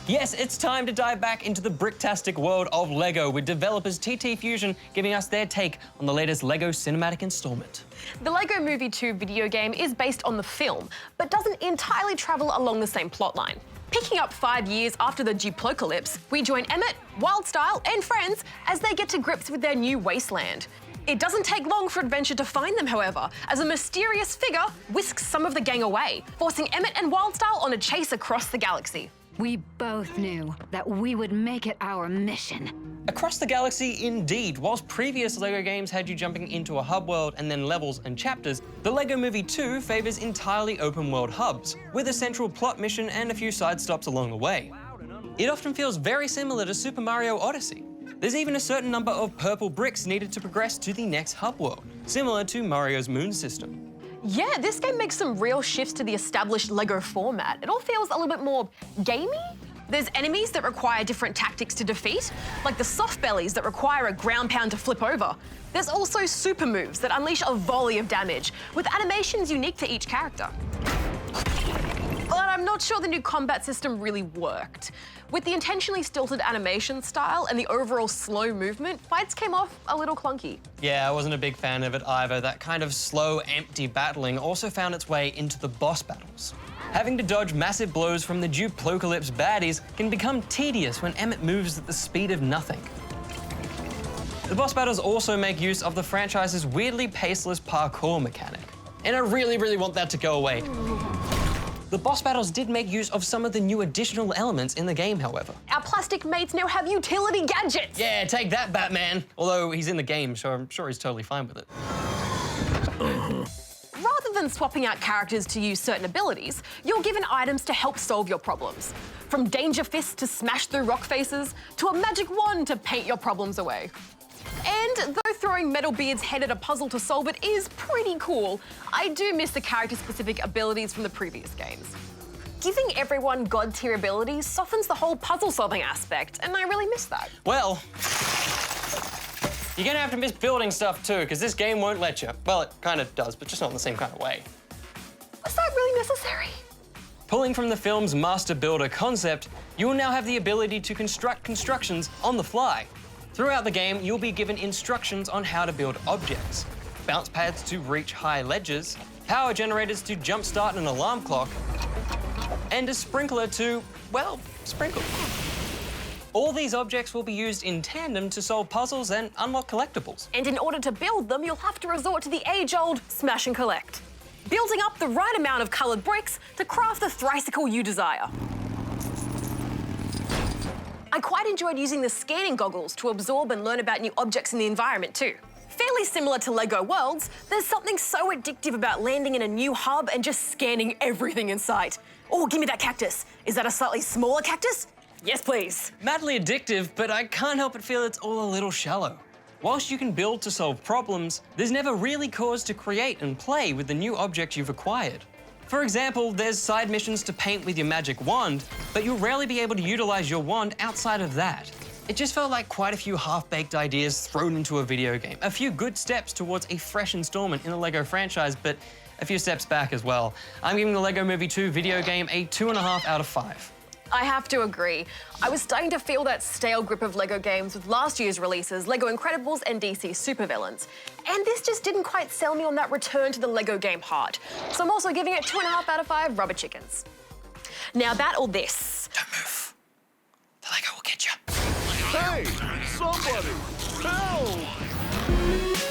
Yes, it's time to dive back into the bricktastic world of LEGO with developers TT Fusion giving us their take on the latest LEGO cinematic installment. The LEGO Movie 2 video game is based on the film, but doesn't entirely travel along the same plotline. Picking up 5 years after the Duplocalypse, we join Emmett, Wildstyle, and friends as they get to grips with their new wasteland. It doesn't take long for adventure to find them, however, as a mysterious figure whisks some of the gang away, forcing Emmett and Wildstyle on a chase across the galaxy. We both knew that we would make it our mission. Across the galaxy, indeed. Whilst previous LEGO games had you jumping into a hub world and then levels and chapters, the LEGO Movie 2 favours entirely open world hubs, with a central plot mission and a few side stops along the way. It often feels very similar to Super Mario Odyssey. There's even a certain number of purple bricks needed to progress to the next hub world, similar to Mario's moon system. Yeah, this game makes some real shifts to the established LEGO format. It all feels a little bit more gamey. There's enemies that require different tactics to defeat, like the soft bellies that require a ground pound to flip over. There's also super moves that unleash a volley of damage, with animations unique to each character. But I'm not sure the new combat system really worked. With the intentionally stilted animation style and the overall slow movement, fights came off a little clunky. Yeah, I wasn't a big fan of it either. That kind of slow, empty battling also found its way into the boss battles. Having to dodge massive blows from the Duplocalypse baddies can become tedious when Emmett moves at the speed of nothing. The boss battles also make use of the franchise's weirdly paceless parkour mechanic, and I really want that to go away. The boss battles did make use of some of the new additional elements in the game, however. Our plastic mates now have utility gadgets! Yeah, take that, Batman! Although he's in the game, so I'm sure he's totally fine with it. Rather than swapping out characters to use certain abilities, you're given items to help solve your problems. From danger fists to smash through rock faces, to a magic wand to paint your problems away. And though throwing Metalbeard's head at a puzzle to solve it is pretty cool, I do miss the character-specific abilities from the previous games. Giving everyone god-tier abilities softens the whole puzzle-solving aspect, and I really miss that. Well, you're gonna have to miss building stuff too, because this game won't let you. Well, it kind of does, but just not in the same kind of way. Was that really necessary? Pulling from the film's master builder concept, you will now have the ability to construct constructions on the fly. Throughout the game, you'll be given instructions on how to build objects, bounce pads to reach high ledges, power generators to jumpstart an alarm clock, and a sprinkler to, well, sprinkle. All these objects will be used in tandem to solve puzzles and unlock collectibles. And in order to build them, you'll have to resort to the age-old smash and collect, building up the right amount of coloured bricks to craft the thricycle you desire. I quite enjoyed using the scanning goggles to absorb and learn about new objects in the environment too. Fairly similar to LEGO Worlds, there's something so addictive about landing in a new hub and just scanning everything in sight. Oh, give me that cactus. Is that a slightly smaller cactus? Yes, please. Madly addictive, but I can't help but feel it's all a little shallow. Whilst you can build to solve problems, there's never really cause to create and play with the new objects you've acquired. For example, there's side missions to paint with your magic wand, but you'll rarely be able to utilize your wand outside of that. It just felt like quite a few half-baked ideas thrown into a video game. A few good steps towards a fresh installment in the LEGO franchise, but a few steps back as well. I'm giving the LEGO Movie 2 video game a 2.5 out of 5. I have to agree. I was starting to feel that stale grip of LEGO games with last year's releases, LEGO Incredibles and DC Supervillains. And this just didn't quite sell me on that return to the LEGO game heart. So I'm also giving it 2.5 out of 5 rubber chickens. Now that or this. Don't move. The LEGO will get you. Hey, somebody, help!